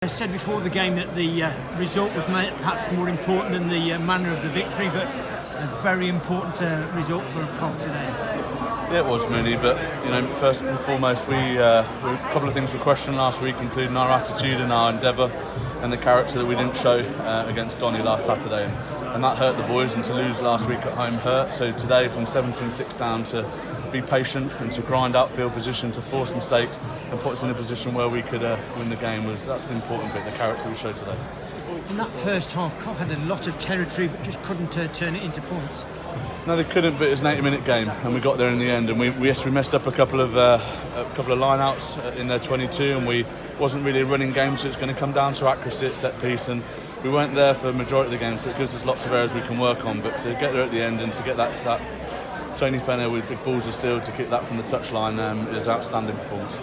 I said before the game that the result was perhaps more important than the manner of the victory, but a very important result for Cov today. Yeah, it was Mooney, but first and foremost, a couple of things were questioned last week, including our attitude and our endeavour and the character that we didn't show against Donny last Saturday, and that hurt the boys. And to lose last week at home hurt. So today, from 17-6 down, to be patient and to grind out field position, to force mistakes and put us in a position where we could win the game, that's an important bit, the character we showed today. In that first half, Cov had a lot of territory but just couldn't turn it into points. No, they couldn't, but it was an 80-minute game and we got there in the end, and we messed up a couple of line-outs in their 22, and we wasn't really a running game, so it's going to come down to accuracy at set piece, and we weren't there for the majority of the game, so it gives us lots of areas we can work on. But to get there at the end and to get that Tony Fenner with big balls of steel to kick that from the touchline is outstanding performance.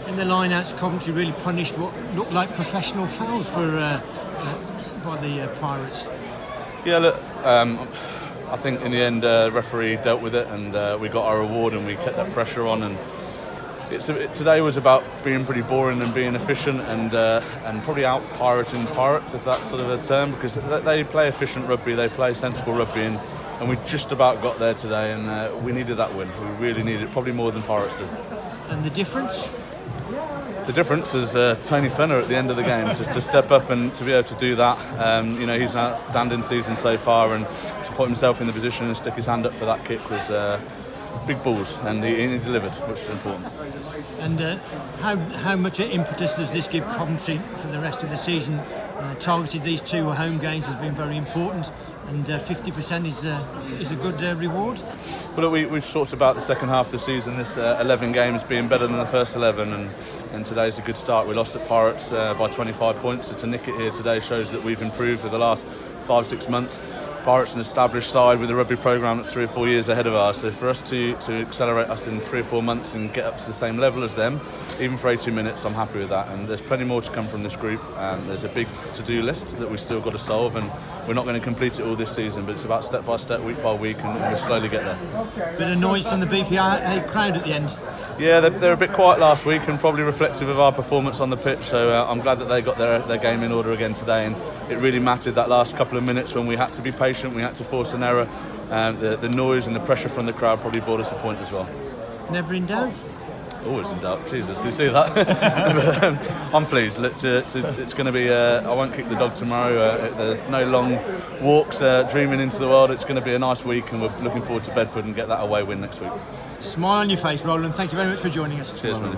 In the line-outs, Coventry really punished what looked like professional fouls by the Pirates. Yeah, look, I think in the end the referee dealt with it, and we got our reward, and we kept that pressure on. And today was about being pretty boring and being efficient, and probably out-pirating Pirates, if that's sort of a term, because they play efficient rugby, they play sensible rugby, and we just about got there today, and we needed that win. We really needed it, probably more than Pirates did. And the difference? The difference is Tony Fenner at the end of the game, just to step up and to be able to do that. He's an outstanding season so far, and to put himself in the position and stick his hand up for that kick was big balls, and he delivered, which is important. And how much impetus does this give Coventry for the rest of the season? Targeted these two home games has been very important, and 50% is a good reward. Well, look, we've talked about the second half of the season, this 11 games being better than the first 11, and today's a good start. We lost at Pirates by 25 points, so to nick it here today shows that we've improved for the last 5-6 months. Pirates an established side with a rugby programme that's 3 or 4 years ahead of ours, so for us to accelerate us in 3 or 4 months and get up to the same level as them, even for 80 minutes, I'm happy with that. And there's plenty more to come from this group. There's a big to-do list that we still got to solve, and we're not going to complete it all this season, but it's about step by step, week by week, and we'll slowly get there. Bit of noise from the BPI crowd at the end. Yeah, they're a bit quiet last week, and probably reflective of our performance on the pitch, so I'm glad that they got their game in order again today, and it really mattered that last couple of minutes when we had to be patient, we had to force an error. The noise and the pressure from the crowd probably bought us a point as well. Never in doubt? Always in doubt. Jesus, you see that? But, I'm pleased. It's going to be. I won't kick the dog tomorrow. There's no long walks dreaming into the world. It's going to be a nice week, and we're looking forward to Bedford and get that away win next week. Smile on your face, Rowland. Thank you very much for joining us. Cheers, man.